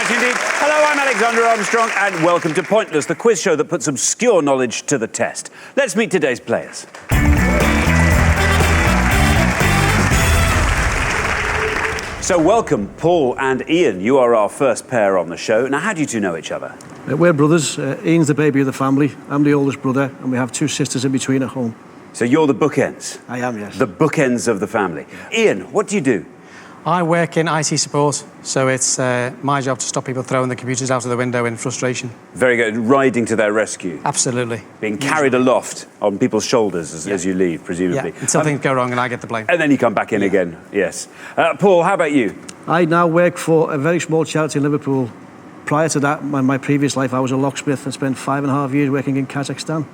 much indeed. Hello, I'm Alexander Armstrong, and welcome to Pointless, the quiz show that puts obscure knowledge to the test. Let's meet today's players. So welcome, Paul and Ian. You are our first pair on the show. Now, how do you two know each other? We're brothers. Ian's the baby of the family. I'm the oldest brother, and we have two sisters in between at home. So you're the bookends? I am, yes. The bookends of the family. Yeah. Ian, what do you do? I work in IT support, so it's my job to stop people throwing the computers out of the window in frustration. Very good. Riding to their rescue. Absolutely. Being carried aloft on people's shoulders as you leave, presumably. Yeah, until things go wrong and I get the blame. And then you come back in again, yes. Paul, how about you? I now work for a very small charity in Liverpool. Prior to that, my previous life, I was a locksmith and spent 5.5 years working in Kazakhstan.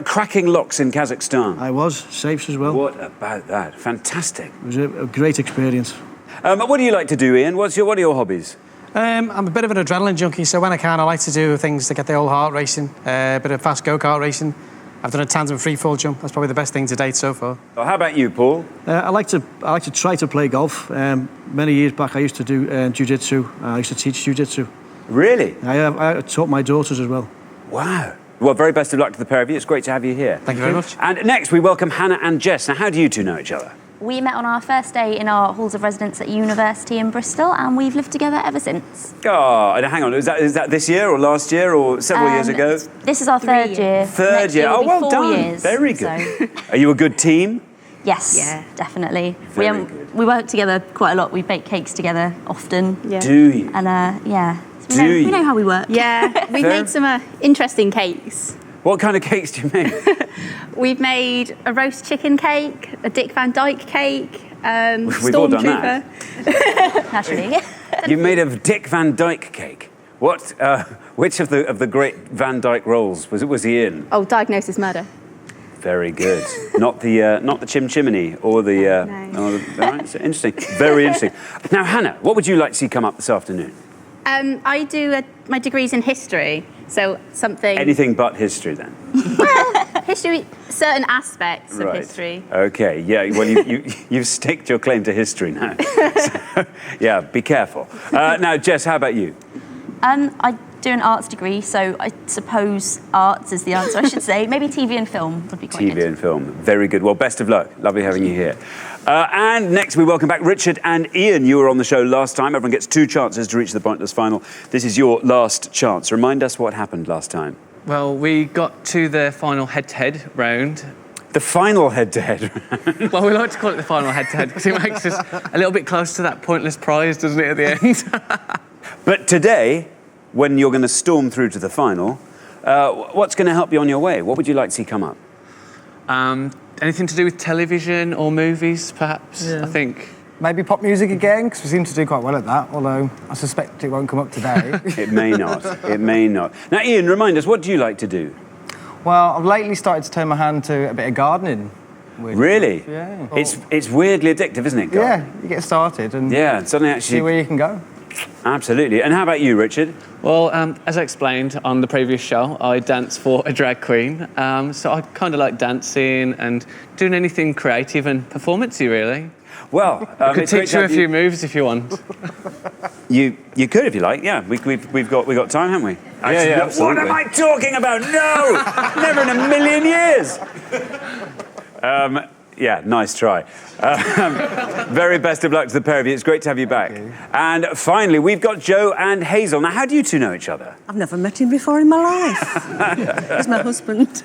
Cracking locks in Kazakhstan? I was. Safes as well. What about that? Fantastic. It was a great experience. What do you like to do, Ian? What are your hobbies? I'm a bit of an adrenaline junkie, so when I can, I like to do things to get the old heart racing, a bit of fast go-kart racing. I've done a tandem free-fall jump. That's probably the best thing to date so far. Well, how about you, Paul? I like to try to play golf. Many years back, I used to do jiu-jitsu. I used to teach jiu-jitsu. Really? I taught my daughters as well. Wow. Well, very best of luck to the pair of you. It's great to have you here. Thank you very much. And next, we welcome Hannah and Jess. Now, how do you two know each other? We met on our first day in our halls of residence at university in Bristol, and we've lived together ever since. Oh, hang on. Is that this year or last year or several years ago? This is our third year. Third year. Oh, well done. Years, very good. So. Are you a good team? Yes, definitely. We work together quite a lot. We bake cakes together often. Yeah. Do you? And yeah, we know how we work. Yeah, we've made some interesting cakes. What kind of cakes do you make? We've made a roast chicken cake, a Dick Van Dyke cake, We've all done that. Naturally. You made a Dick Van Dyke cake. What? Which of the great Van Dyke roles was he in? Oh, Diagnosis Murder. Very good. Not the chimney or the. No. All right, so interesting. Very interesting. Now, Hannah, what would you like to see come up this afternoon? I do my degrees in history, so something. Anything but history, then. Well, history, certain aspects of history. Okay. Yeah. Well, you've staked your claim to history now. So, yeah. Be careful. Now, Jess, how about you? I do an arts degree, so I suppose arts is the answer, I should say. Maybe TV and film would be quite good. TV and film. Very good. Well, best of luck. Lovely having you here. And next we welcome back Richard and Ian. You were on the show last time. Everyone gets 2 chances to reach the Pointless final. This is your last chance. Remind us what happened last time. Well, we got to the final head-to-head round. The final head-to-head round? Well, we like to call it the final head-to-head because it makes us a little bit close to that pointless prize, doesn't it, at the end? But today, when you're going to storm through to the final, what's going to help you on your way? What would you like to see come up? Anything to do with television or movies, perhaps, I think. Maybe pop music again, because we seem to do quite well at that, although I suspect it won't come up today. It may not. It may not. Now, Ian, remind us, what do you like to do? Well, I've lately started to turn my hand to a bit of gardening. Really? Yeah. It's weirdly addictive, isn't it, gardening? Yeah, you get started and suddenly actually see where you can go. Absolutely. And how about you, Richard? Well, as I explained on the previous show, I dance for a drag queen. So I kind of like dancing and doing anything creative and performancey, really. Well, I could teach you a few moves if you want. You could if you like. Yeah, we've got time, haven't we? Yeah, absolutely. What am I talking about? No, never in a million years. Yeah, nice try. Very best of luck to the pair of you. It's great to have you back. And finally, we've got Joe and Hazel. Now, how do you two know each other? I've never met him before in my life. He's my husband.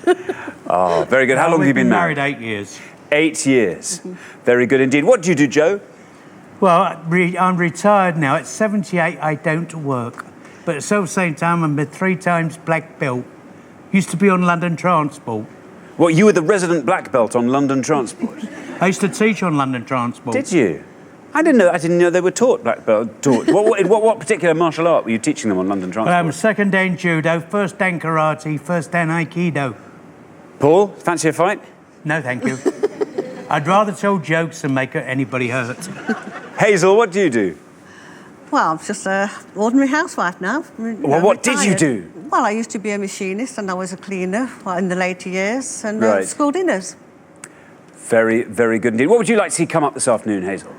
Oh, very good. How long have you been married? 8 years. 8 years. Very good indeed. What do you do, Joe? Well, I'm retired now. At 78, I don't work. But at the same time, I'm a 3 times black belt. Used to be on London Transport. Well, you were the resident black belt on London Transport. I used to teach on London Transport. Did you? I didn't know they were taught black belt. What particular martial art were you teaching them on London Transport? Well, I'm second dan judo, first dan karate, first dan aikido. Paul, fancy a fight? No, thank you. I'd rather tell jokes than make anybody hurt. Hazel, what do you do? Well, I'm just an ordinary housewife now. Well, what did you do? Well, I used to be a machinist and I was a cleaner in the later years and school dinners. Very, very good indeed. What would you like to see come up this afternoon, Hazel?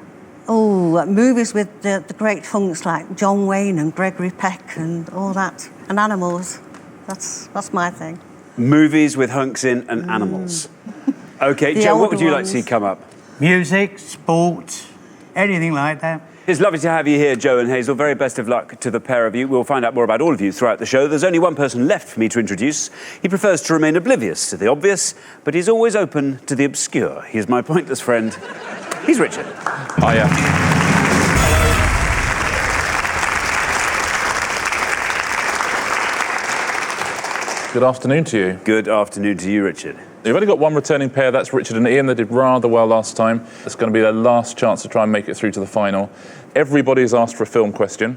movies with the great hunks like John Wayne and Gregory Peck and all that, and animals. That's my thing. Movies with hunks in and animals. Okay, The Joe, what older would you like to ones. see come up? Music, sport, anything like that. It's lovely to have you here, Joe and Hazel. Very best of luck to the pair of you. We'll find out more about all of you throughout the show. There's only one person left for me to introduce. He prefers to remain oblivious to the obvious, but he's always open to the obscure. He's my pointless friend. He's Richard. Hiya. Good afternoon to you. Good afternoon to you, Richard. You've only got one returning pair, that's Richard and Ian. They did rather well last time. It's going to be their last chance to try and make it through to the final. Everybody's asked for a film question,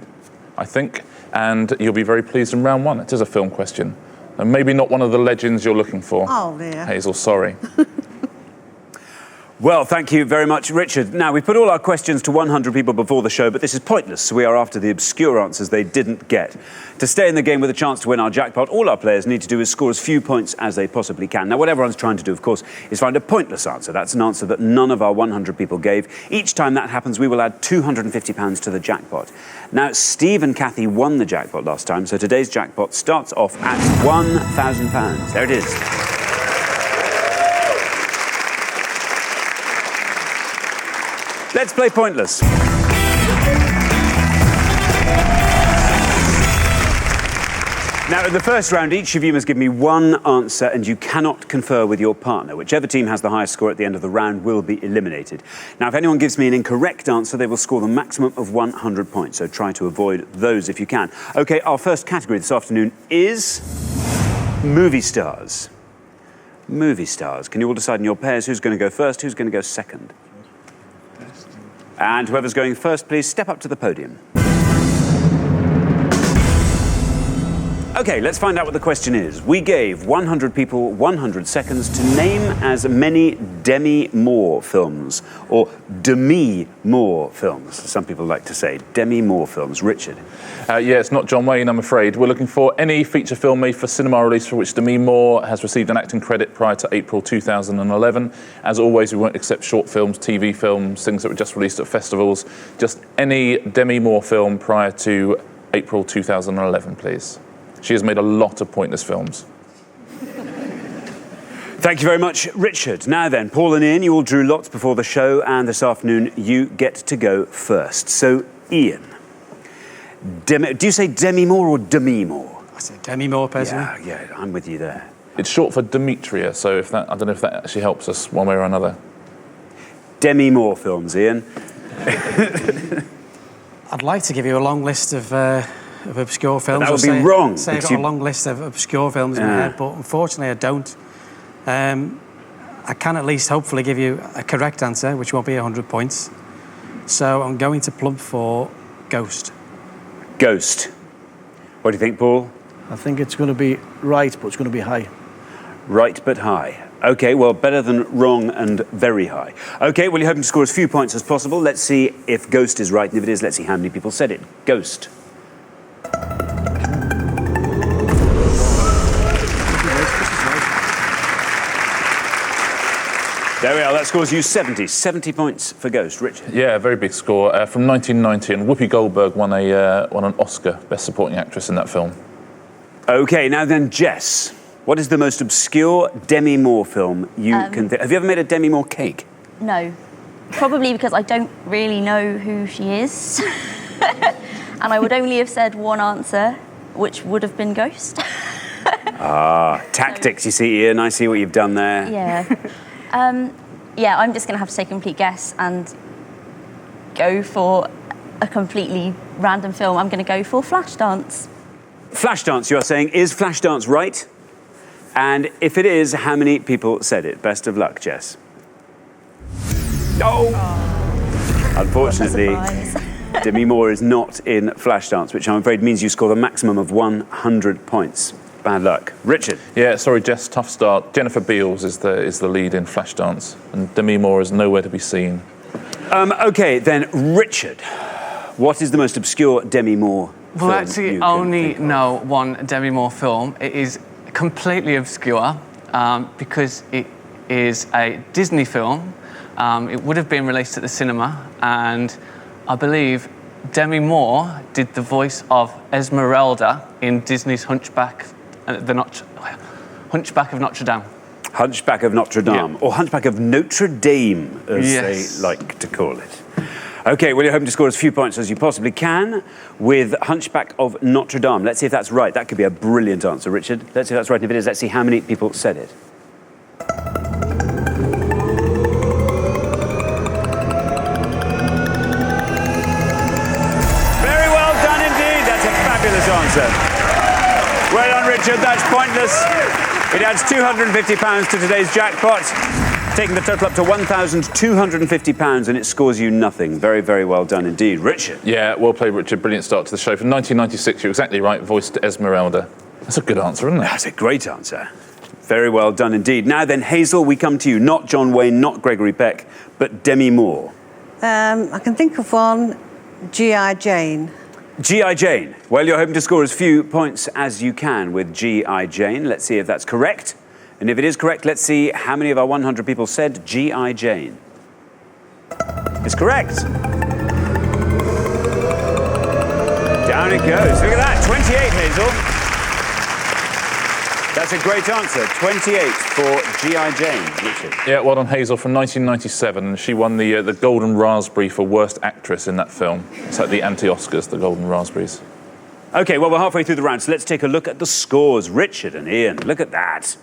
I think, and you'll be very pleased in round one. It is a film question. And maybe not one of the legends you're looking for. Oh, dear. Hazel, sorry. Well, thank you very much, Richard. Now, we put all our questions to 100 people before the show, but this is pointless, so we are after the obscure answers they didn't get. To stay in the game with a chance to win our jackpot, all our players need to do is score as few points as they possibly can. Now, what everyone's trying to do, of course, is find a pointless answer. That's an answer that none of our 100 people gave. Each time that happens, we will add £250 to the jackpot. Now, Steve and Kathy won the jackpot last time, so today's jackpot starts off at £1,000. There it is. Let's play Pointless. Now, in the first round, each of you must give me one answer and you cannot confer with your partner. Whichever team has the highest score at the end of the round will be eliminated. Now, if anyone gives me an incorrect answer, they will score the maximum of 100 points, so try to avoid those if you can. OK, our first category this afternoon is movie stars. Movie stars. Can you all decide in your pairs who's going to go first, who's going to go second? And whoever's going first, please step up to the podium. OK, let's find out what the question is. We gave 100 people 100 seconds to name as many Demi Moore films, or Demi Moore films, as some people like to say. Demi Moore films. Richard. Yeah, it's not John Wayne, I'm afraid. We're looking for any feature film made for cinema release for which Demi Moore has received an acting credit prior to April 2011. As always, we won't accept short films, TV films, things that were just released at festivals. Just any Demi Moore film prior to April 2011, please. She has made a lot of pointless films. Thank you very much, Richard. Now then, Paul and Ian, you all drew lots before the show, and this afternoon you get to go first. So, Ian, do you say Demi Moore or Demi Moore? I say Demi Moore, personally. Yeah, I'm with you there. It's short for Demetria, so if that, I don't know if that actually helps us one way or another. Demi Moore films, Ian. I'd like to give you a long list of obscure films. That would be wrong. I've got a long list of obscure films in my head, but unfortunately I don't. I can at least hopefully give you a correct answer, which won't be 100 points. So I'm going to plump for Ghost. Ghost. What do you think, Paul? I think it's going to be right, but it's going to be high. Right, but high. OK, well, better than wrong and very high. OK, well, you're hoping to score as few points as possible. Let's see if Ghost is right, and if it is, let's see how many people said it. Ghost. There we are, that scores you 70. 70 points for Ghost. Richard? Yeah, a very big score. From 1990, and Whoopi Goldberg won an Oscar, Best Supporting Actress in that film. OK, now then, Jess, what is the most obscure Demi Moore film you can think? Have you ever made a Demi Moore cake? No. Probably because I don't really know who she is. And I would only have said one answer, which would have been Ghost. Tactics, you see, Ian. I see what you've done there. Yeah. Yeah, I'm just going to have to take a complete guess and go for a completely random film. I'm going to go for Flashdance. Flashdance, you are saying. Is Flashdance right? And if it is, how many people said it? Best of luck, Jess. Oh! Unfortunately, Demi Moore is not in Flashdance, which I'm afraid means you score the maximum of 100 points. Bad luck. Richard? Yeah, sorry, Jess, tough start. Jennifer Beals is the lead in Flashdance, and Demi Moore is nowhere to be seen. OK, then, Richard, what is the most obscure Demi Moore film? Well, actually, only know one Demi Moore film. It is completely obscure because it is a Disney film It would have been released at the cinema, and I believe Demi Moore did the voice of Esmeralda in Disney's Hunchback of Notre Dame. Hunchback of Notre Dame, Yeah. or Hunchback of Notre Dame, as they like to call it. Okay, well, you're hoping to score as few points as you possibly can with Hunchback of Notre Dame. Let's see if that's right. That could be a brilliant answer, Richard. Let's see if that's right. And if it is, let's see how many people said it. Very well done indeed. That's a fabulous answer. Well done, Richard. That's pointless. It adds £250 to today's jackpot, taking the total up to £1,250, and it scores you nothing. Very, very well done indeed. Richard. Yeah, well played, Richard. Brilliant start to the show. From 1996, you're exactly right, voiced Esmeralda. That's a good answer, isn't it? That's a great answer. Very well done indeed. Now then, Hazel, we come to you. Not John Wayne, not Gregory Peck, but Demi Moore. I can think of one, G.I. Jane. G.I. Jane. Well, you're hoping to score as few points as you can with G.I. Jane. Let's see if that's correct. And if it is correct, let's see how many of our 100 people said G.I. Jane. It's correct. Down it goes. Look at that, 28, Hazel. That's a great answer. 28 for G.I. Jane, Richard. Yeah, well done, Hazel, from 1997. And she won the Golden Raspberry for Worst Actress in that film. It's like the anti-Oscars, the Golden Raspberries. OK, well, we're halfway through the round, so let's take a look at the scores. Richard and Ian, look at that.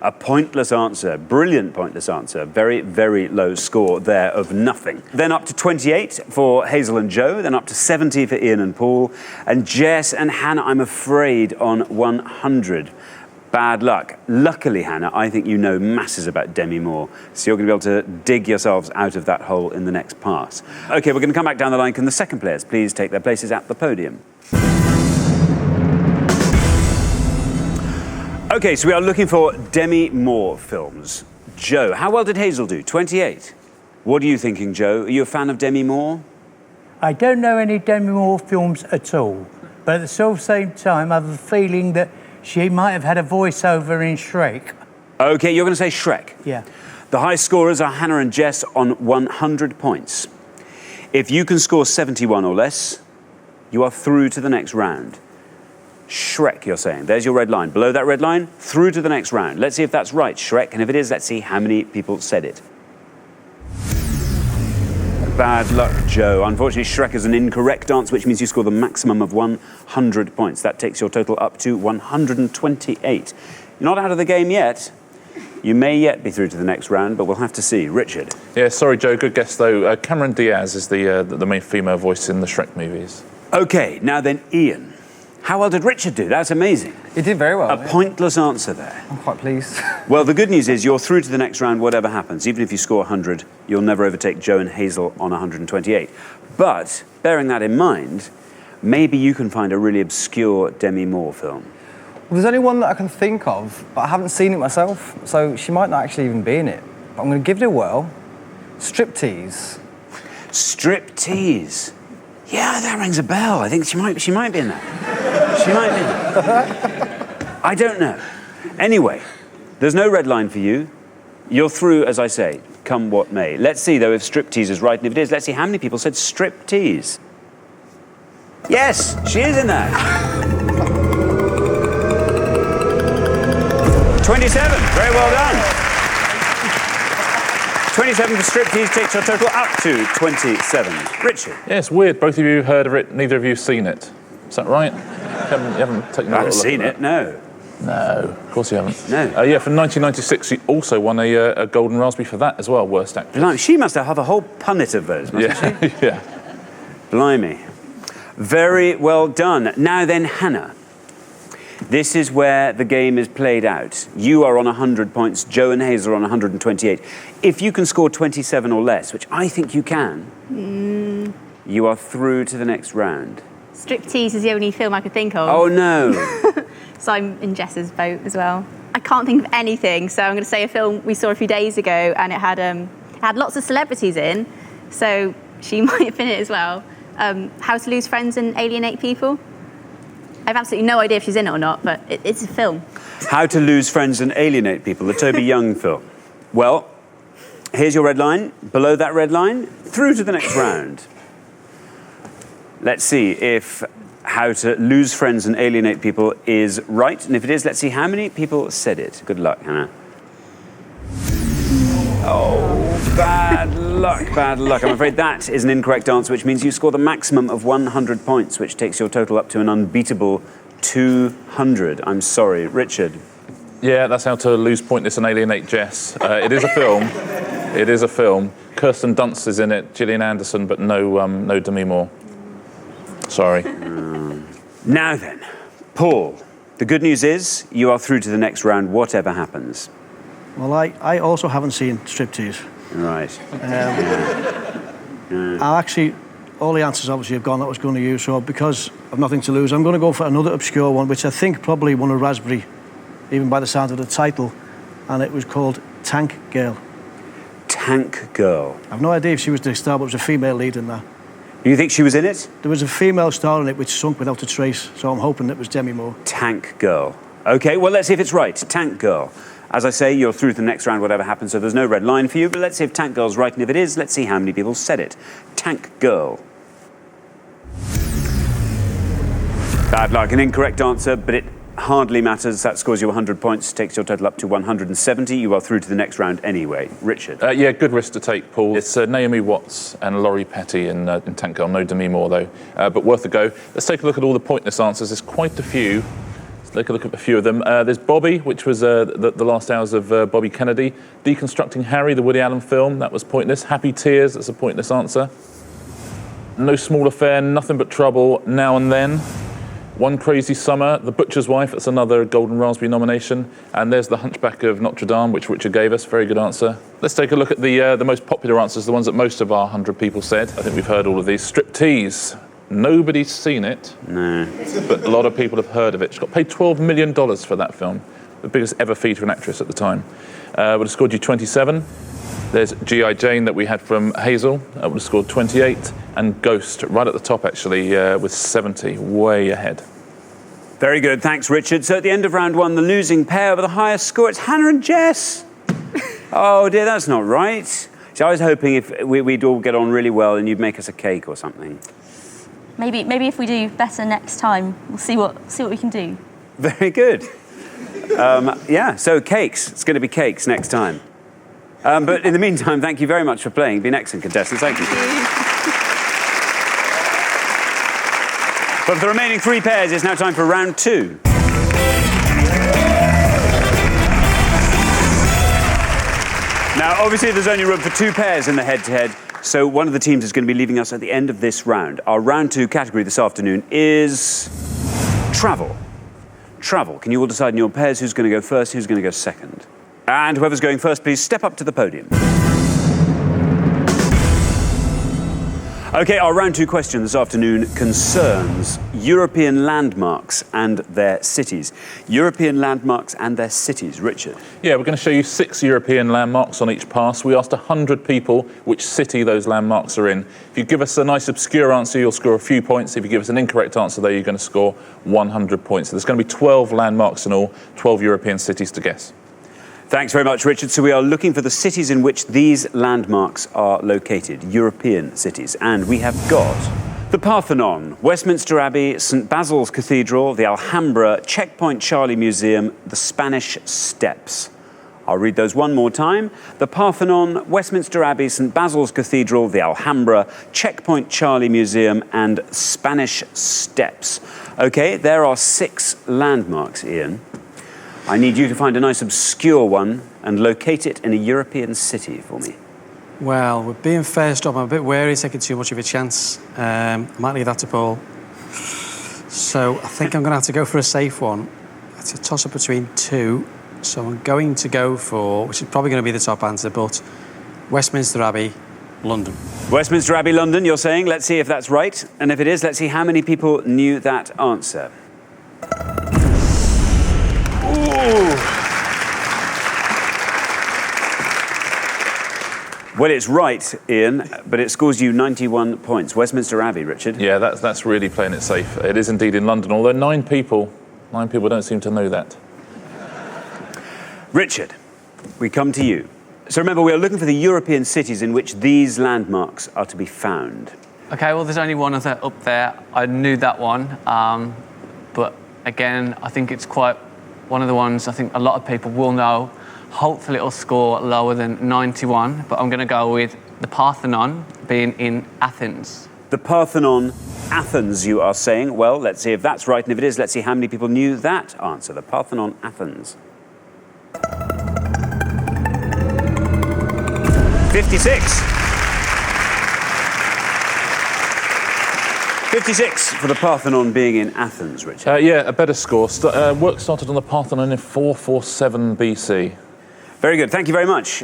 A pointless answer, brilliant pointless answer. Very, very low score there of nothing. Then up to 28 for Hazel and Joe, then up to 70 for Ian and Paul, and Jess and Hannah, I'm afraid, on 100. Bad luck. Luckily, Hannah, I think you know masses about Demi Moore, so you're going to be able to dig yourselves out of that hole in the next pass. OK, we're going to come back down the line. Can the second players please take their places at the podium? OK, so we are looking for Demi Moore films. Joe, how well did Hazel do? 28. What are you thinking, Joe? Are you a fan of Demi Moore? I don't know any Demi Moore films at all, but at the same time, I have a feeling that she might have had a voiceover in Shrek. OK, you're going to say Shrek. Yeah. The high scorers are Hannah and Jess on 100 points. If you can score 71 or less, you are through to the next round. Shrek, you're saying. There's your red line. Below that red line, through to the next round. Let's see if that's right, Shrek. And if it is, let's see how many people said it. Bad luck, Joe. Unfortunately, Shrek is an incorrect answer, which means you score the maximum of 100 points. That takes your total up to 128. You're not out of the game yet. You may yet be through to the next round, but we'll have to see. Richard. Yeah, sorry, Joe. Good guess, though. Cameron Diaz is the main female voice in the Shrek movies. OK, now then, Ian. How well did Richard do? That's amazing. He did very well. A pointless answer there. I'm quite pleased. Well, the good news is you're through to the next round, whatever happens. Even if you score 100, you'll never overtake Joe and Hazel on 128. But, bearing that in mind, maybe you can find a really obscure Demi Moore film. Well, there's only one that I can think of, but I haven't seen it myself, so she might not actually even be in it. But I'm going to give it a whirl. Striptease. Striptease. Yeah, that rings a bell. I think she might be in that. She might be in that. I don't know. Anyway, there's no red line for you. You're through, as I say, come what may. Let's see, though, if striptease is right. And if it is, let's see how many people said striptease. Yes, she is in that. 27. Very well done. 27 for striptease takes your total up to 27. Richard. Yeah, it's weird. Both of you heard of it, neither of you have seen it. Is that right? You haven't taken a I haven't look seen at it, no. No, of course you haven't. No. Yeah, from 1996, she also won a Golden Raspberry for that as well, Worst Actress. Blimey, she must have a whole punnet of those, mustn't she? Yeah. Blimey. Very well done. Now then, Hannah. This is where the game is played out. You are on 100 points, Joe and Hazel are on 128. If you can score 27 or less, which I think you can, you are through to the next round. Striptease is the only film I could think of. Oh, no. So I'm in Jess's boat as well. I can't think of anything, so I'm going to say a film we saw a few days ago, and it had lots of celebrities in, so she might have been in it as well. How to Lose Friends and Alienate People. I have absolutely no idea if she's in it or not, but it's a film. How to Lose Friends and Alienate People, the Toby Young film. Well, Here's your red line. Below that red line, through to the next round. Let's see if how to lose friends and alienate people is right. And if it is, let's see how many people said it. Good luck, Hannah. Oh, bad luck, bad luck. I'm afraid that is an incorrect answer, which means you score the maximum of 100 points, which takes your total up to an unbeatable 200. I'm sorry. Richard. Yeah, that's how to lose pointless and alienate Jess. It is a film. It is a film. Kirsten Dunst is in it, Gillian Anderson, but no Demi Moore. Sorry. Now then, Paul, the good news is you are through to the next round, whatever happens. Well, I also haven't seen Striptease. Right. Actually, all the answers obviously have gone that I was going to use, so because I've nothing to lose, I'm going to go for another obscure one, which I think probably won a Raspberry, even by the sound of the title, and it was called Tank Girl. Tank Girl. I've no idea if she was the star, but it was a female lead in that. Do you think she was in it? There was a female star in it which sunk without a trace, so I'm hoping it was Demi Moore. Tank Girl. OK, well, let's see if it's right. Tank Girl. As I say, you're through to the next round, whatever happens, so there's no red line for you, but let's see if Tank Girl's right, and if it is, let's see how many people said it. Tank Girl. Bad luck, an incorrect answer, but it hardly matters. That scores you 100 points, takes your total up to 170. You are through to the next round anyway. Richard. Yeah, good risk to take, Paul. It's Naomi Watts and Laurie Petty in Tank Girl. No Demi Moore, though, but worth a go. Let's take a look at all the pointless answers. There's quite a few. Let's take a look at a few of them. There's Bobby, which was the last hours of Bobby Kennedy. Deconstructing Harry, the Woody Allen film. That was pointless. Happy Tears, that's a pointless answer. No Small Affair, Nothing But Trouble, Now and Then. One Crazy Summer, The Butcher's Wife, that's another Golden Raspberry nomination. And there's The Hunchback of Notre Dame, which Richard gave us, very good answer. Let's take a look at the most popular answers, the ones that most of our 100 people said. I think we've heard all of these. Striptease, nobody's seen it. No. But a lot of people have heard of it. She got paid $12 million for that film, the biggest ever fee to an actress at the time. Would have scored you 27. There's G.I. Jane that we had from Hazel, would have scored 28, and Ghost, right at the top actually, with 70, way ahead. Very good, thanks Richard. So at the end of round one, the losing pair with the highest score, it's Hannah and Jess. Oh dear, that's not right. So I was hoping if we'd all get on really well and you'd make us a cake or something. Maybe if we do better next time, we'll see what we can do. Very good. Yeah, so cakes. It's going to be cakes next time. But in the meantime, thank you very much for playing. You've been excellent contestants. Thank you. But for the remaining three pairs, it's now time for round two. Now, obviously, there's only room for two pairs in the head-to-head, so one of the teams is going to be leaving us at the end of this round. Our round two category this afternoon is travel. Travel. Can you all decide in your pairs who's going to go first, who's going to go second? And whoever's going first, please step up to the podium. OK, our round two question this afternoon concerns European landmarks and their cities. European landmarks and their cities. Richard. Yeah, we're going to show you 6 European landmarks on each pass. We asked 100 people which city those landmarks are in. If you give us a nice obscure answer, you'll score a few points. If you give us an incorrect answer, though, you're going to score 100 points. So there's going to be 12 landmarks in all, 12 European cities to guess. Thanks very much, Richard. So we are looking for the cities in which these landmarks are located, European cities. And we have got the Parthenon, Westminster Abbey, St Basil's Cathedral, the Alhambra, Checkpoint Charlie Museum, the Spanish Steps. I'll read those one more time. The Parthenon, Westminster Abbey, St Basil's Cathedral, the Alhambra, Checkpoint Charlie Museum, and Spanish Steps. OK, there are 6 landmarks, Ian. I need you to find a nice obscure one and locate it in a European city for me. Well, with being first up, I'm a bit wary taking too much of a chance. I might leave that to Paul. So I think I'm going to have to go for a safe one. It's a toss-up between 2. So I'm going to go for, which is probably going to be the top answer, but Westminster Abbey, London. Westminster Abbey, London, you're saying. Let's see if that's right. And if it is, let's see how many people knew that answer. Ooh. Well, it's right, Ian, but it scores you 91 points. Westminster Abbey, Richard. Yeah, that's really playing it safe. It is indeed in London, although 9 people don't seem to know that. Richard, we come to you. So remember, we are looking for the European cities in which these landmarks are to be found. Okay, well, there's only one of that up there. I knew that one, but again, I think it's quite one of the ones I think a lot of people will know. Hopefully it'll score lower than 91, but I'm going to go with the Parthenon being in Athens. The Parthenon, Athens, you are saying. Well, let's see if that's right, and if it is, let's see how many people knew that answer. The Parthenon, Athens. 56. 56 for the Parthenon being in Athens, Richard. Yeah, a better score. Work started on the Parthenon in 447 BC. Very good, thank you very much.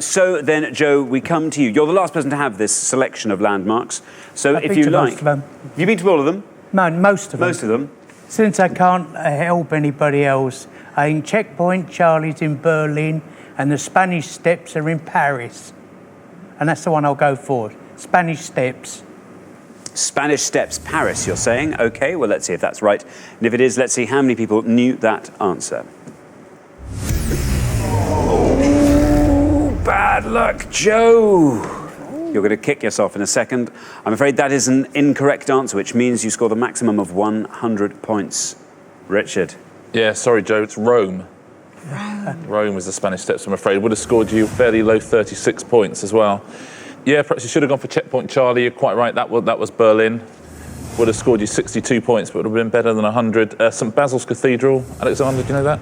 So then, Joe, we come to you. You're the last person to have this selection of landmarks. So if you like... Most of them. Have you been to all of them? No, most of them. Most of them. Since I can't help anybody else, I think Checkpoint Charlie's in Berlin and the Spanish Steps are in Paris. And that's the one I'll go for. Spanish Steps. Spanish Steps, Paris, you're saying? OK, well, let's see if that's right. And if it is, let's see how many people knew that answer. Oh, bad luck, Joe. You're going to kick yourself in a second. I'm afraid that is an incorrect answer, which means you score the maximum of 100 points. Richard. Yeah, sorry, Joe, it's Rome. Rome was the Spanish Steps, I'm afraid. Would have scored you fairly low 36 points as well. Yeah, perhaps you should have gone for Checkpoint Charlie. You're quite right, that was Berlin. Would have scored you 62 points, but would have been better than 100. St. Basil's Cathedral, Alexander, do you know that?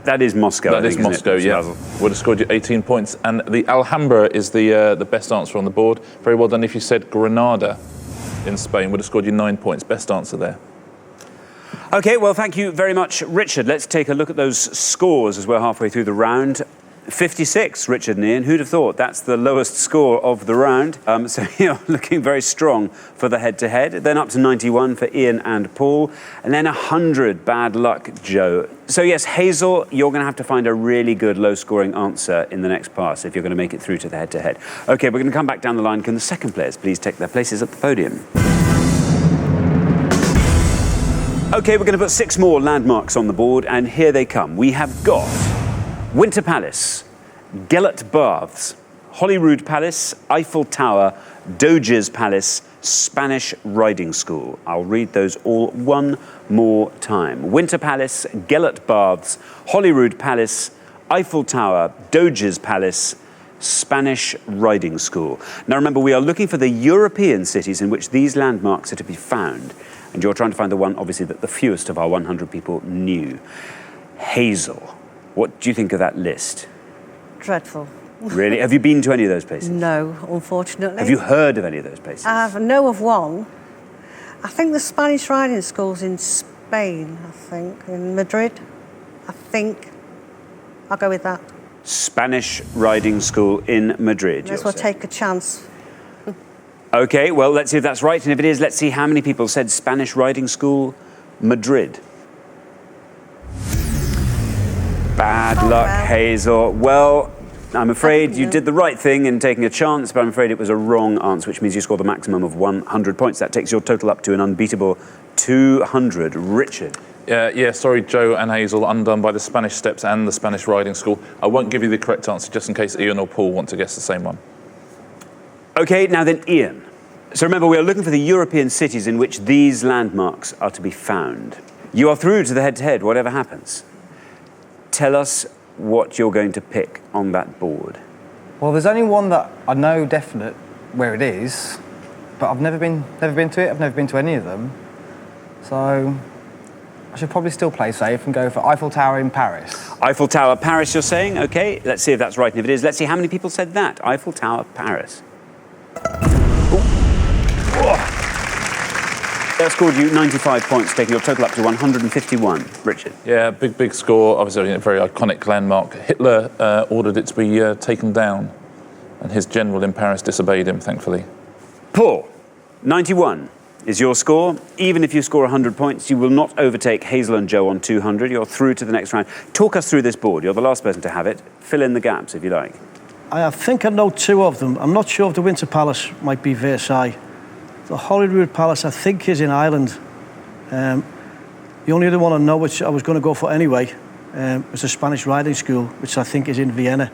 That is Moscow. That is Moscow, yeah. Would have scored you 18 points. And the Alhambra is the best answer on the board. Very well done if you said Granada in Spain. Would have scored you 9 points. Best answer there. OK, well, thank you very much, Richard. Let's take a look at those scores as we're halfway through the round. 56, Richard and Ian. Who'd have thought? That's the lowest score of the round. So you're looking very strong for the head-to-head. Then up to 91 for Ian and Paul. And then 100, bad luck, Joe. So yes, Hazel, you're going to have to find a really good low-scoring answer in the next pass if you're going to make it through to the head-to-head. OK, we're going to come back down the line. Can the second players please take their places at the podium? OK, we're going to put 6 more landmarks on the board, and here they come. We have got Winter Palace, Gellert Baths, Holyrood Palace, Eiffel Tower, Doge's Palace, Spanish Riding School. I'll read those all one more time. Winter Palace, Gellert Baths, Holyrood Palace, Eiffel Tower, Doge's Palace, Spanish Riding School. Now remember, we are looking for the European cities in which these landmarks are to be found. And you're trying to find the one, obviously, that the fewest of our 100 people knew. Hazel, what do you think of that list? Dreadful. Really? Have you been to any of those places? No, unfortunately. Have you heard of any of those places? I know of one. I think the Spanish riding school's in Spain, I think, in Madrid. I think. I'll go with that. Spanish Riding School in Madrid. May as well take a chance. OK, well, let's see if that's right. And if it is, let's see how many people said Spanish Riding School, Madrid. Bad luck, well. Hazel. Well, I'm afraid you did the right thing in taking a chance, but I'm afraid it was a wrong answer, which means you scored the maximum of 100 points. That takes your total up to an unbeatable 200. Richard. Yeah, sorry, Joe and Hazel, undone by the Spanish Steps and the Spanish Riding School. I won't give you the correct answer, just in case Ian or Paul want to guess the same one. OK, now then, Ian. So remember, we are looking for the European cities in which these landmarks are to be found. You are through to the head-to-head, whatever happens. Tell us what you're going to pick on that board. Well, there's only one that I know definite where it is, but I've never been to it. I've never been to any of them. So I should probably still play safe and go for Eiffel Tower in Paris. Eiffel Tower, Paris, you're saying? OK, let's see if that's right. And if it is, let's see how many people said that. Eiffel Tower, Paris. That scored you 95 points, taking your total up to 151. Richard. Yeah, big score. Obviously, a very iconic landmark. Hitler ordered it to be taken down, and his general in Paris disobeyed him, thankfully. Paul, 91 is your score. Even if you score 100 points, you will not overtake Hazel and Joe on 200. You're through to the next round. Talk us through this board. You're the last person to have it. Fill in the gaps, if you like. I think I know 2 of them. I'm not sure if the Winter Palace might be Versailles. The Holyrood Palace, I think, is in Ireland. The only other one I know, which I was going to go for anyway, was the Spanish Riding School, which I think is in Vienna.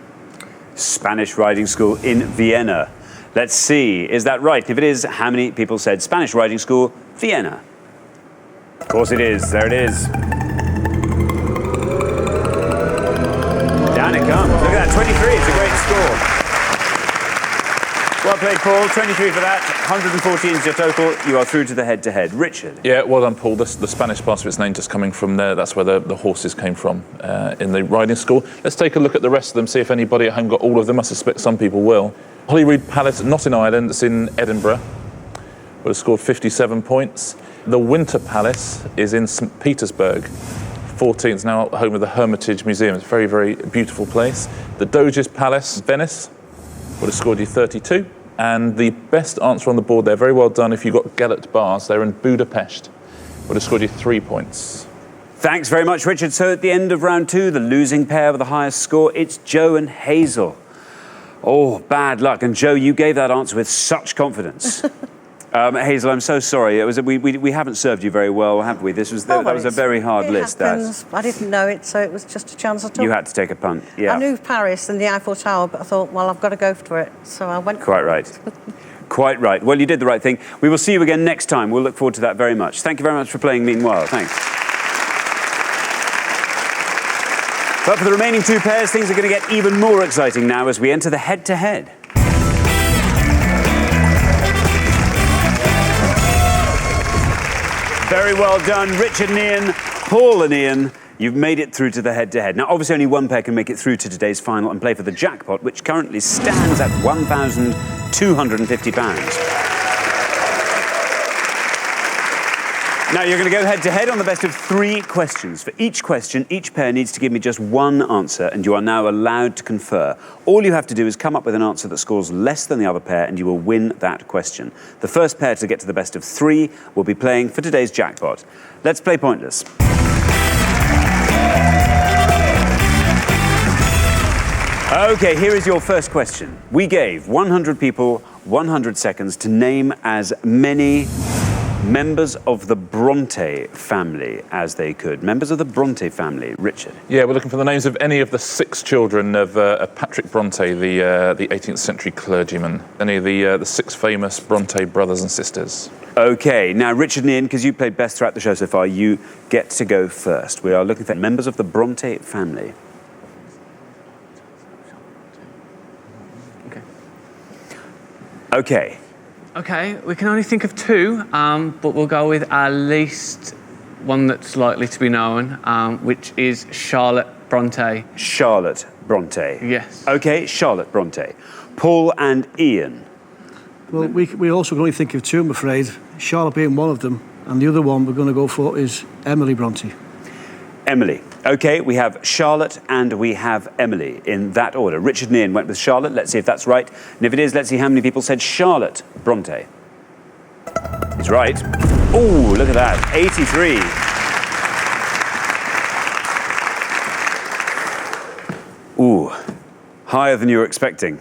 Spanish riding school in Vienna. Let's see, is that right? If it is, how many people said Spanish riding school, Vienna? Of course it is. There it is. Down it comes. Look at that, 23. It's a great score. Well played, Paul. 23 for that. 114 is your total. You are through to the head-to-head. Richard. Yeah, well done, Paul. The Spanish part of its name just coming from there. That's where the horses came from in the riding school. Let's take a look at the rest of them, see if anybody at home got all of them. I suspect some people will. Holyrood Palace, not in Ireland, it's in Edinburgh. Would have scored 57 points. The Winter Palace is in St. Petersburg. 14th, now home of the Hermitage Museum. It's a very, very beautiful place. The Doge's Palace, Venice, would have scored you 32. And the best answer on the board there, very well done if you got Gellert Bars, they're in Budapest, would have scored you 3 points. Thanks very much, Richard. So at the end of round 2, the losing pair with the highest score, it's Joe and Hazel. Oh, bad luck. And Joe, you gave that answer with such confidence. Hazel, I'm so sorry. We haven't served you very well, have we? That was a very hard list. Happens. I didn't know it, so it was just a chance I took. You had to take a punt, yeah. I knew Paris and the Eiffel Tower, but I thought, well, I've got to go for it. So I went Quite right. Quite right. Well, you did the right thing. We will see you again next time. We'll look forward to that very much. Thank you very much for playing meanwhile. Thanks. But for the remaining 2 pairs, things are going to get even more exciting now as we enter the head-to-head. Very well done, Richard and Ian, Paul and Ian. You've made it through to the head-to-head. Now, obviously, only one pair can make it through to today's final and play for the jackpot, which currently stands at £1,250. Now, you're going to go head-to-head on the best of 3 questions. For each question, each pair needs to give me just one answer, and you are now allowed to confer. All you have to do is come up with an answer that scores less than the other pair, and you will win that question. The first pair to get to the best of 3 will be playing for today's jackpot. Let's play Pointless. OK, here is your first question. We gave 100 people 100 seconds to name as many members of the Bronte family as they could. Members of the Bronte family. Richard. Yeah, we're looking for the names of any of the 6 children of Patrick Bronte, the 18th century clergyman. Any of the 6 famous Bronte brothers and sisters. OK, now Richard and Ian, because you played best throughout the show so far, you get to go first. We are looking for members of the Bronte family. OK. Okay, we can only think of 2, but we'll go with our least one that's likely to be known, which is Charlotte Bronte. Charlotte Bronte. Yes. OK, Charlotte Bronte. Paul and Ian. Well, we also can only think of 2, I'm afraid. Charlotte being one of them, and the other one we're going to go for is Emily Bronte. Emily. OK, we have Charlotte and we have Emily in that order. Richard and Ian went with Charlotte. Let's see if that's right. And if it is, let's see how many people said Charlotte Bronte. It's right. Oh, look at that. 83. Ooh, higher than you were expecting.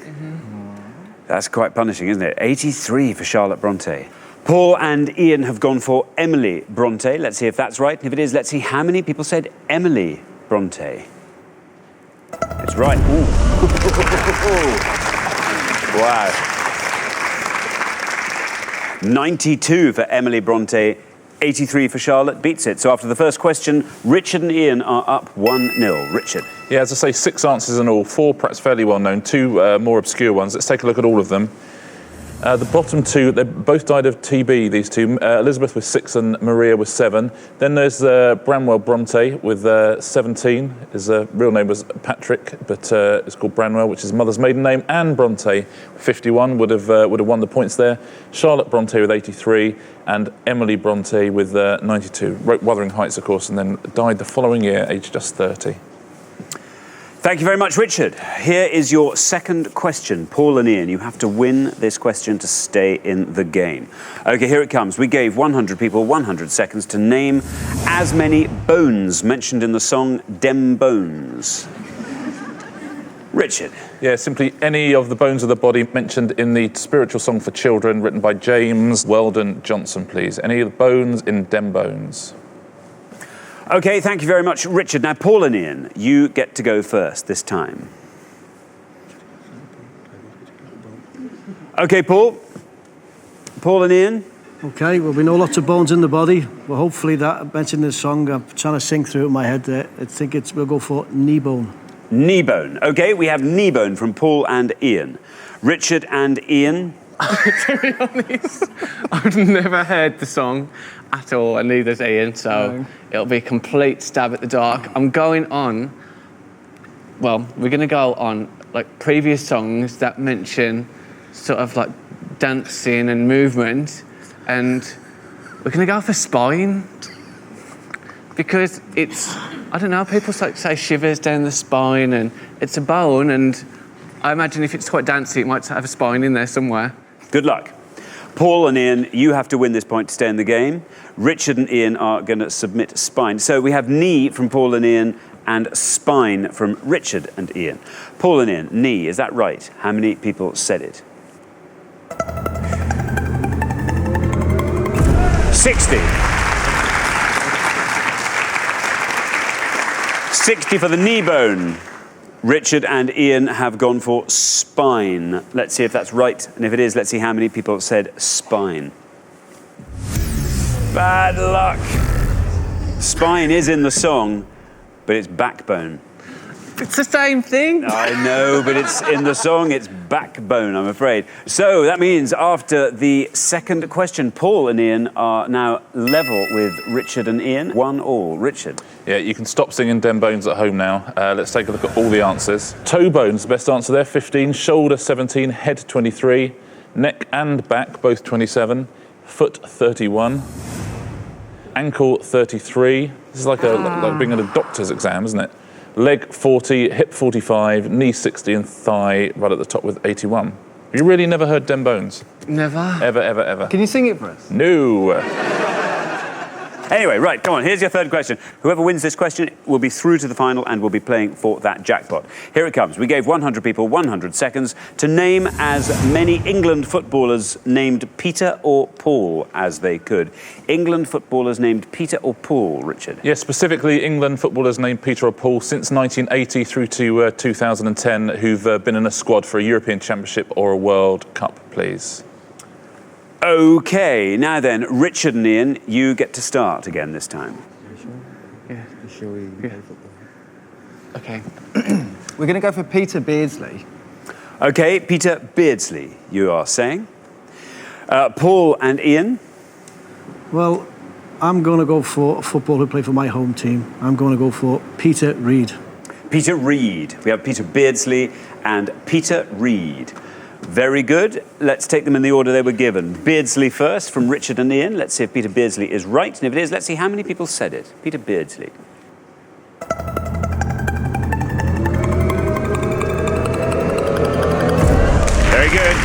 That's quite punishing, isn't it? 83 for Charlotte Bronte. Paul and Ian have gone for Emily Bronte. Let's see if that's right. And if it is, let's see how many people said Emily Bronte. It's right. Ooh. Wow. 92 for Emily Bronte, 83 for Charlotte. Beats it. So after the first question, Richard and Ian are up 1-0. Richard. Yeah, as I say, 6 answers in all, 4 perhaps fairly well known, 2 more obscure ones. Let's take a look at all of them. The bottom 2, they both died of TB, these 2. Elizabeth with 6 and Maria with 7. Then there's Branwell Bronte with 17. His real name was Patrick, but it's called Branwell, which is his mother's maiden name. Anne Bronte, 51, would have won the points there. Charlotte Bronte with 83, and Emily Bronte with 92. Wrote Wuthering Heights, of course, and then died the following year, aged just 30. Thank you very much, Richard. Here is your second question. Paul and Ian, you have to win this question to stay in the game. OK, here it comes. We gave 100 people 100 seconds to name as many bones mentioned in the song Dem Bones. Richard. Yeah, simply any of the bones of the body mentioned in the spiritual song for children written by James Weldon Johnson, please. Any of the bones in Dem Bones. OK, thank you very much, Richard. Now, Paul and Ian, you get to go first this time. OK, Paul. Paul and Ian. OK, well, we know lots of bones in the body. Well, hopefully that, I mentioned this song, I'm trying to sing through it in my head there. I think we'll go for knee bone. Knee bone. OK, we have knee bone from Paul and Ian. Richard and Ian. To be honest, I've never heard the song at all, and neither's Ian, so it'll be a complete stab at the dark. I'm going on, well, we're going to go on like previous songs that mention sort of like dancing and movement, and we're going to go for spine because it's, I don't know, people like say shivers down the spine, and it's a bone, and I imagine if it's quite dancey, it might have a spine in there somewhere. Good luck. Paul and Ian, you have to win this point to stay in the game. Richard and Ian are going to submit spine. So we have knee from Paul and Ian and spine from Richard and Ian. Paul and Ian, knee, is that right? How many people said it? 60. 60 for the knee bone. Richard and Ian have gone for spine. Let's see if that's right. And if it is, let's see how many people said spine. Bad luck. Spine is in the song, but it's backbone. It's the same thing. I know, but it's in the song, it's backbone, I'm afraid. So that means after the second question, Paul and Ian are now level with Richard and Ian. 1-1. Richard. Yeah, you can stop singing Dem Bones at home now. Let's take a look at all the answers. Toe bones, the best answer there, 15. Shoulder, 17. Head, 23. Neck and back, both 27. Foot, 31. Ankle, 33. This is like being at a doctor's exam, isn't it? Leg 40, hip 45, knee 60, and thigh right at the top with 81. You really never heard Dem Bones? Never. Ever, ever, ever. Can you sing it for us? No. Anyway, right, come on, here's your third question. Whoever wins this question will be through to the final and will be playing for that jackpot. Here it comes. We gave 100 people 100 seconds to name as many England footballers named Peter or Paul as they could. England footballers named Peter or Paul, Richard? Yes, specifically England footballers named Peter or Paul since 1980 through to 2010 who've been in a squad for a European Championship or a World Cup, please. OK, now then, Richard and Ian, you get to start again this time. Yeah. Shall we go football? Okay. We're going to go for Peter Beardsley. OK, Peter Beardsley, you are saying. Paul and Ian? Well, I'm going to go for a footballer who played for my home team. I'm going to go for Peter Reid. Peter Reid. We have Peter Beardsley and Peter Reid. Very good. Let's take them in the order they were given. Beardsley first, from Richard and Ian. Let's see if Peter Beardsley is right. And if it is, let's see how many people said it. Peter Beardsley. Very good.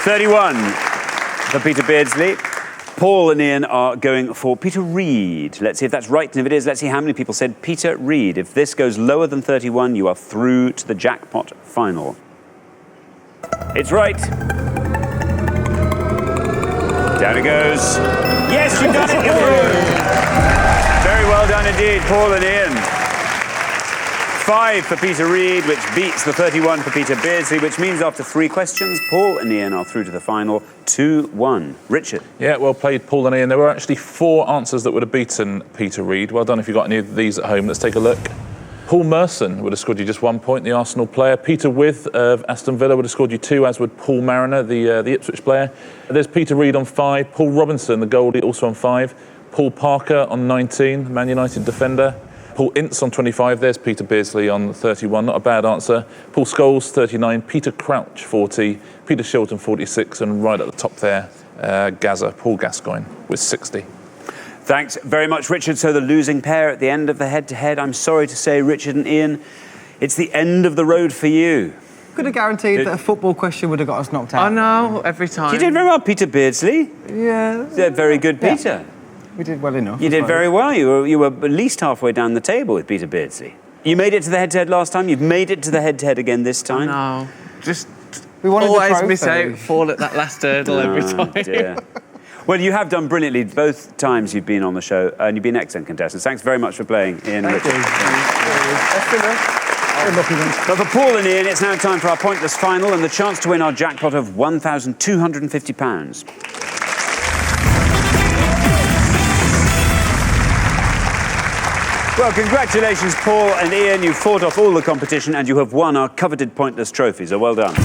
31 for Peter Beardsley. Paul and Ian are going for Peter Reid. Let's see if that's right, and if it is, let's see how many people said Peter Reid. If this goes lower than 31, you are through to the jackpot final. It's right. Down it goes. Yes, you've done it. You're through. Very well done indeed, Paul and Ian. 5 for Peter Reid, which beats the 31 for Peter Beardsley, which means after 3 questions, Paul and Ian are through to the final 2-1. Richard. Yeah, well played, Paul and Ian. There were actually 4 answers that would have beaten Peter Reid. Well done if you've got any of these at home. Let's take a look. Paul Merson would have scored you just 1 point, the Arsenal player. Peter With of Aston Villa would have scored you 2, as would Paul Mariner, the Ipswich player. There's Peter Reid on 5. Paul Robinson, the goalie, also on 5. Paul Parker on 19, Man United defender. Paul Ince on 25, there's Peter Beardsley on 31, not a bad answer. Paul Scholes, 39, Peter Crouch, 40, Peter Shilton, 46, and right at the top there, Paul Gascoigne with 60. Thanks very much, Richard. So the losing pair at the end of the head-to-head, I'm sorry to say, Richard and Ian, it's the end of the road for you. Could have guaranteed that a football question would have got us knocked out. I know, every time. You did very well, Peter Beardsley. Yeah. You did very good, Peter. Yeah. We did well enough. You did very well. You were at least halfway down the table with Peter Beardsley. You made it to the head-to-head last time. You've made it to the head-to-head again this time. No, just we wanted always miss out, fall at that last hurdle every time. Dear. Well, you have done brilliantly both times you've been on the show, and you've been excellent contestants. Thanks very much for playing, Ian. Thank you. Good luck again. But for Paul and Ian, it's now time for our pointless final and the chance to win our jackpot of £1,250. Well, congratulations, Paul and Ian. You fought off all the competition and you have won our coveted pointless trophy, so well done.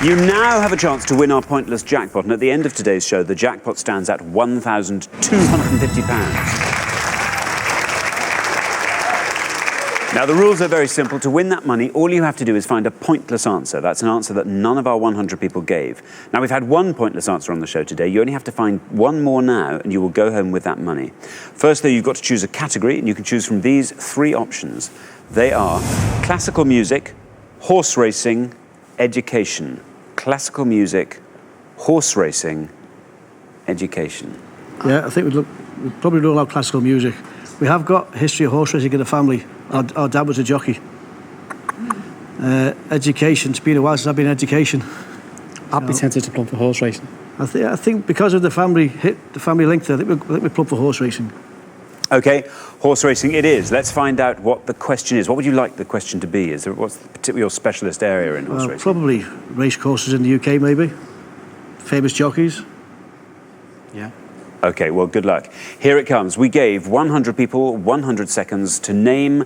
You now have a chance to win our pointless jackpot, and at the end of today's show, the jackpot stands at £1,250. Now, the rules are very simple. To win that money, all you have to do is find a pointless answer. That's an answer that none of our 100 people gave. Now, we've had one pointless answer on the show today. You only have to find one more now, and you will go home with that money. First, though, you've got to choose a category, and you can choose from these three options. They are classical music, horse racing, education. Classical music, horse racing, education. Yeah, I think we'd probably do a lot of classical music. We have got history of horse racing in the family. Our dad was a jockey. Education, it's been a while since I've been in education. I'd be tempted to plump for horse racing. I think because of the family link there, I think we plump for horse racing. OK, horse racing it is. Let's find out what the question is. What would you like the question to be? What's particularly your specialist area in horse racing? Probably race courses in the UK, maybe. Famous jockeys. Yeah. OK, well, good luck. Here it comes. We gave 100 people 100 seconds to name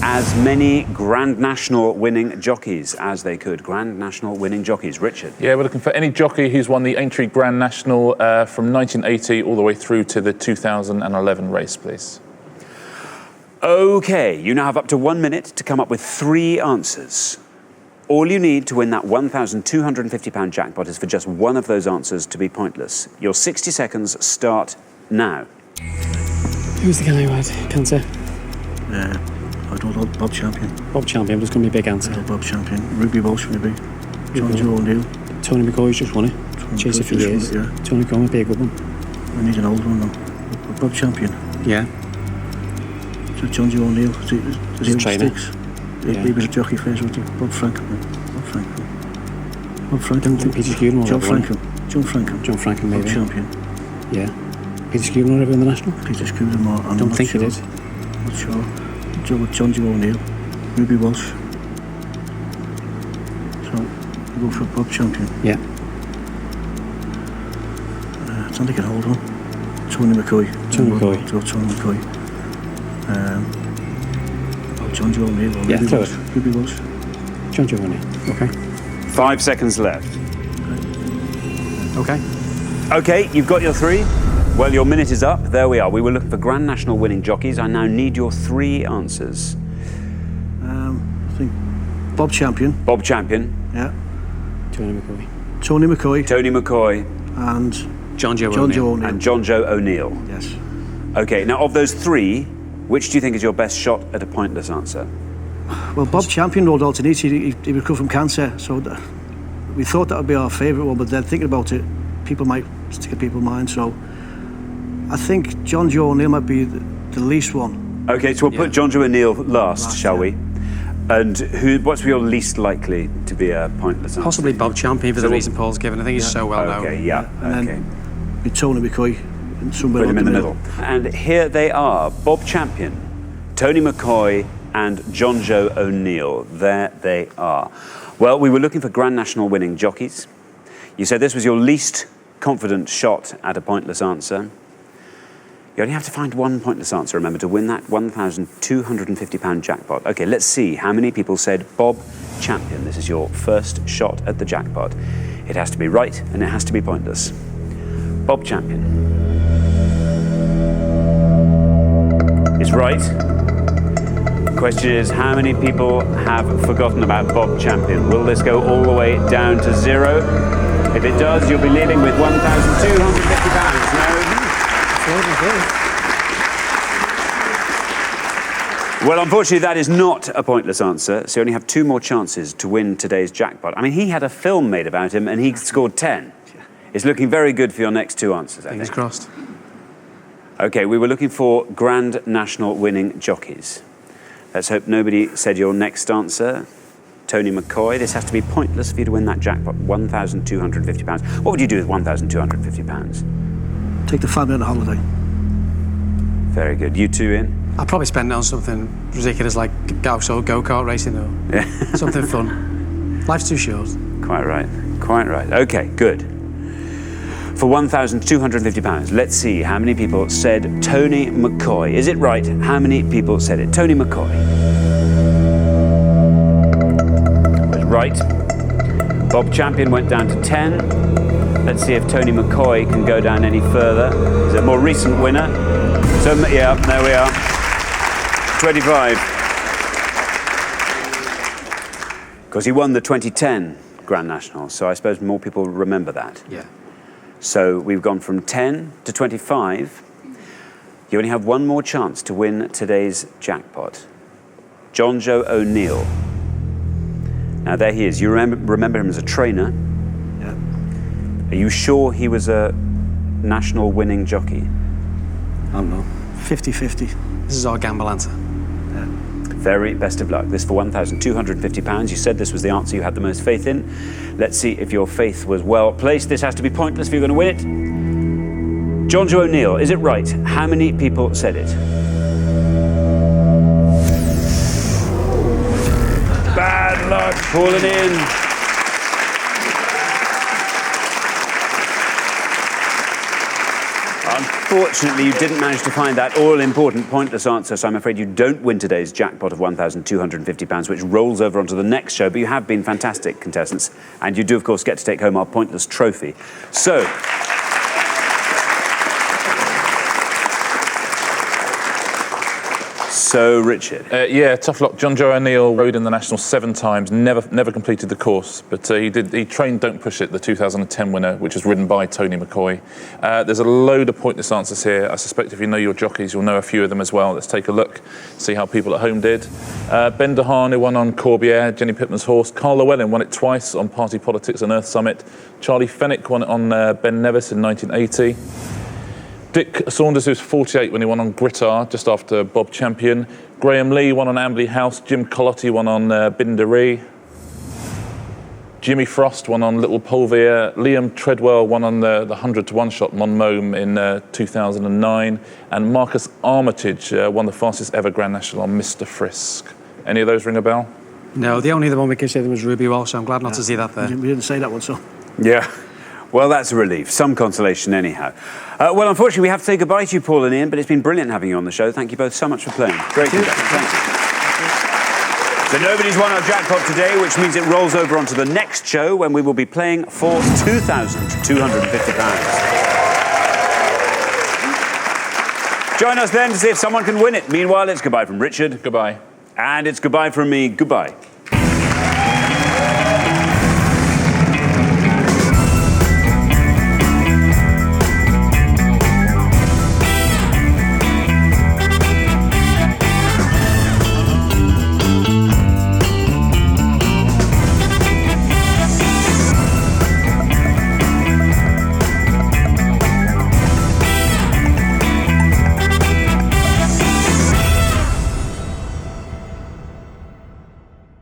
as many Grand National winning jockeys as they could. Grand National winning jockeys. Richard? Yeah, we're looking for any jockey who's won the Aintree Grand National from 1980 all the way through to the 2011 race, please. OK, you now have up to 1 minute to come up with three answers. All you need to win that £1,250 jackpot is for just one of those answers to be pointless. Your 60 seconds start now. Who's the guy who had cancer? I don't know, Bob Champion. Bob Champion was going to be a big answer. Bob Champion. Ruby Walsh, maybe. John Joe O'Neill. Tony McCoy's just won it. Chased it for years. Yeah. Tony McCoy might be a good one. We need an old one, though. Bob Champion. Yeah. So John Joe O'Neill. He's a trainer. He was a jockey first, wasn't he? Bob Franklin. I don't think Peter Skewton will ever win. John Franklin, maybe. Bob Champion. Yeah. Peter Skewton will ever win the national? Peter Skewton, I don't think he did. I'm not sure. John Joe O'Neill. Ruby Walsh. So, we'll go for Bob Champion. Yeah. I don't think I can hold on. Tony McCoy. Tony McCoy. John Joe O'Neill. Yeah, throw it. Ruby Walsh. John Joe O'Neill. OK. 5 seconds left. OK. OK, you've got your three. Well, your minute is up. There we are. We were looking for Grand National winning jockeys. I now need your three answers. I think Bob Champion. Bob Champion. Yeah. Tony McCoy. Tony McCoy. Tony McCoy. And John Joe O'Neill. And John Joe O'Neill. Yes. OK, now of those three, which do you think is your best shot at a pointless answer? Well, Bob Champion rode Altonese. He recovered from cancer, so we thought that would be our favourite one, but then thinking about it, people might stick in people's minds, so I think John Joe O'Neill might be the least one. OK, so we'll put John Joe O'Neill last, shall we? And what's your least likely to be a pointless answer? Possibly Bob Champion for the reason Paul's given. I think he's so well known. OK, yeah. And then with Tony McCoy somewhere Put him in the middle. And here they are, Bob Champion, Tony McCoy and John Joe O'Neill. There they are. Well, we were looking for Grand National winning jockeys. You said this was your least confident shot at a pointless answer. You only have to find one pointless answer, remember, to win that £1,250 jackpot. OK, let's see how many people said Bob Champion. This is your first shot at the jackpot. It has to be right and it has to be pointless. Bob Champion is right. The question is, how many people have forgotten about Bob Champion? Will this go all the way down to zero? If it does, you'll be leaving with £1,250. Well, unfortunately, that is not a pointless answer, so you only have two more chances to win today's jackpot. I mean, he had a film made about him, and he scored 10. It's looking very good for your next two answers, I think. Fingers crossed. OK, we were looking for Grand National winning jockeys. Let's hope nobody said your next answer. Tony McCoy. This has to be pointless for you to win that jackpot, £1,250. What would you do with £1,250? Take the family on a holiday. Very good. You too, Ian? I'll probably spend it on something ridiculous like go-kart racing or something fun. Life's too short. Quite right. Quite right. Okay, good. For £1,250, let's see how many people said Tony McCoy. Is it right? How many people said it? Tony McCoy. Was right. Bob Champion went down to 10. Let's see if Tony McCoy can go down any further. He's a more recent winner. So, yeah, there we are. 25. Because he won the 2010 Grand National, so I suppose more people remember that. Yeah. So we've gone from 10 to 25. You only have one more chance to win today's jackpot. John Joe O'Neill. Now there he is. You remember him as a trainer. Yeah. Are you sure he was a national winning jockey? I don't know. 50-50. This is our gamble answer. Very best of luck. This for £1,250. You said this was the answer you had the most faith in. Let's see if your faith was well placed. This has to be pointless if you're going to win it. John Joe O'Neill, is it right? How many people said it? Bad luck, falling in. Unfortunately, you didn't manage to find that all-important pointless answer, so I'm afraid you don't win today's jackpot of £1,250, which rolls over onto the next show, but you have been fantastic, contestants, and you do, of course, get to take home our pointless trophy. So... So, Richard. Yeah, tough luck. John Joe O'Neill rode in the National 7 times, never completed the course, but he trained Don't Push It, the 2010 winner, which was ridden by Tony McCoy. There's a load of pointless answers here. I suspect if you know your jockeys, you'll know a few of them as well. Let's take a look, see how people at home did. Ben DeHaan, who won on Corbière, Jenny Pittman's horse. Carl Llewellyn won it twice on Party Politics and Earth Summit. Charlie Fenwick won it on Ben Nevis in 1980. Dick Saunders, who was 48 when he won on Grittar, just after Bob Champion. Graham Lee won on Amberley House. Jim Colotti won on Bindaree. Jimmy Frost won on Little Polvier. Liam Treadwell won on the 100 to 1 shot Monmouth in 2009. And Marcus Armitage won the fastest ever Grand National on Mr. Frisk. Any of those ring a bell? No, the only other one we could say was Ruby Walsh, so I'm glad not to see that there. We didn't say that one, so. Yeah. Well, that's a relief. Some consolation anyhow. Well, unfortunately, we have to say goodbye to you, Paul and Ian, but it's been brilliant having you on the show. Thank you both so much for playing. Great. Thank you. So nobody's won our jackpot today, which means it rolls over onto the next show when we will be playing for £2,250. Join us then to see if someone can win it. Meanwhile, it's goodbye from Richard. Goodbye. And it's goodbye from me. Goodbye.